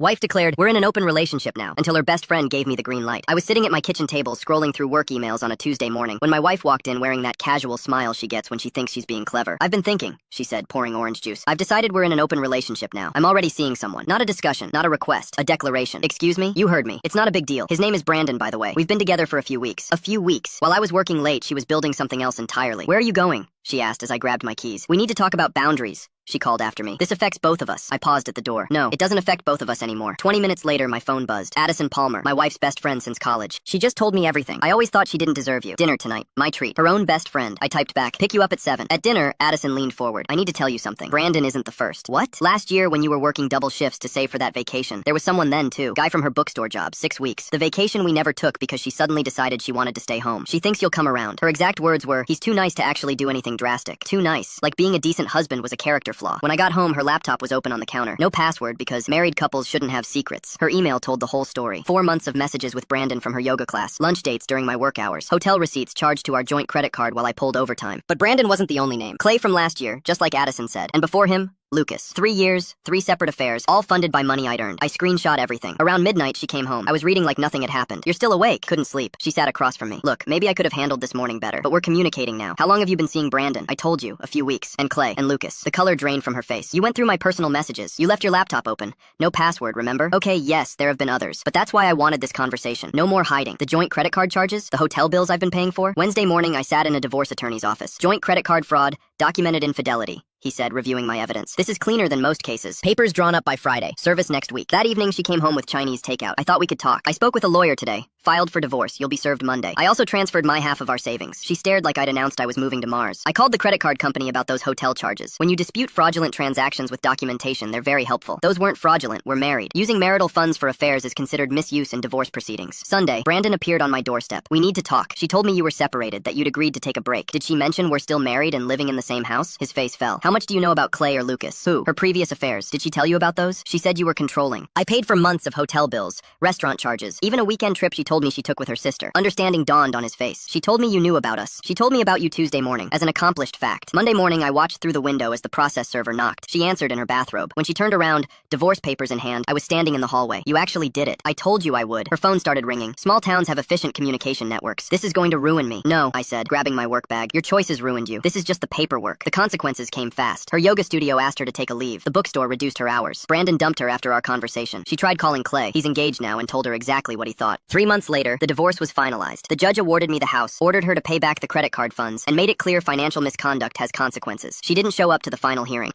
Wife declared, "We're in an open relationship now," until her best friend gave me the green light. I was sitting at my kitchen table scrolling through work emails on a Tuesday morning when my wife walked in wearing that casual smile she gets when she thinks she's being clever. "I've been thinking," she said, pouring orange juice. "I've decided we're in an open relationship now. I'm already seeing someone. Not a discussion, not a request, a declaration." "Excuse me? You heard me. It's not a big deal. His name is Brandon, by the way. We've been together for a few weeks." A few weeks. While I was working late, she was building something else entirely. "Where are you going?" she asked as I grabbed my keys. "We need to talk about boundaries," she called after me. "This affects both of us." I paused at the door. "No, it doesn't affect both of us anymore." 20 minutes later, my phone buzzed. Addison Palmer, my wife's best friend since college. "She just told me everything. I always thought she didn't deserve you. Dinner tonight. My treat." Her own best friend. I typed back, "Pick you up at 7. At dinner, Addison leaned forward. "I need to tell you something. Brandon isn't the first." "What?" "Last year, when you were working double shifts to save for that vacation, there was someone then, too. Guy from her bookstore job, 6 weeks. The vacation we never took because she suddenly decided she wanted to stay home. She thinks you'll come around." Her exact words were, "He's too nice to actually do anything drastic. Too nice. Like being a decent husband was a character flaw." When I got home, her laptop was open on the counter. No password because married couples shouldn't have secrets. Her email told the whole story. 4 months of messages with Brandon from her yoga class, lunch dates during my work hours, hotel receipts charged to our joint credit card while I pulled overtime. But Brandon wasn't the only name. Clay from last year, just like Addison said. And before him, Lucas. 3 years, 3 separate affairs, all funded by money I'd earned. I screenshot everything. Around midnight, she came home. I was reading like nothing had happened. "You're still awake?" Couldn't sleep. She sat across from me. "Look, maybe I could have handled this morning better, but we're communicating now. How long have you been seeing Brandon?" "I told you, a few weeks." "And Clay, and Lucas." The color drained from her face. "You went through my personal messages. You left your laptop open. No password, remember?" "Okay, yes, there have been others. But that's why I wanted this conversation. No more hiding. The joint credit card charges? The hotel bills I've been paying for?" Wednesday morning, I sat in a divorce attorney's office. "Joint credit card fraud, documented infidelity," he said, reviewing my evidence. "This is cleaner than most cases. Papers drawn up by Friday. Service next week." That evening, she came home with Chinese takeout. "I thought we could talk. I spoke with a lawyer today. Filed for divorce. You'll be served Monday. I also transferred my half of our savings." She stared like I'd announced I was moving to Mars. "I called the credit card company about those hotel charges. When you dispute fraudulent transactions with documentation, they're very helpful. Those weren't fraudulent. We're married. Using marital funds for affairs is considered misuse in divorce proceedings." Sunday, Brandon appeared on my doorstep. "We need to talk. She told me you were separated, that you'd agreed to take a break. Did she mention we're still married and living in the same house?" His face fell. "How much do you know about Clay or Lucas?" "Who?" "Her previous affairs. Did she tell you about those?" "She said you were controlling." "I paid for months of hotel bills, restaurant charges, even a weekend trip she told me she took with her sister." Understanding dawned on his face. "She told me you knew about us. She told me about you Tuesday morning, as an accomplished fact." Monday morning, I watched through the window as the process server knocked. She answered in her bathrobe. When she turned around, divorce papers in hand, I was standing in the hallway. "You actually did it. I told you I would." Her phone started ringing. Small towns have efficient communication networks. "This is going to ruin me." "No," I said, grabbing my work bag. "Your choices ruined you. This is just the paperwork." The consequences came fast. Her yoga studio asked her to take a leave. The bookstore reduced her hours. Brandon dumped her after our conversation. She tried calling Clay. He's engaged now and told her exactly what he thought. 3 months later, the divorce was finalized. The judge awarded me the house, ordered her to pay back the credit card funds, and made it clear financial misconduct has consequences. She didn't show up to the final hearing.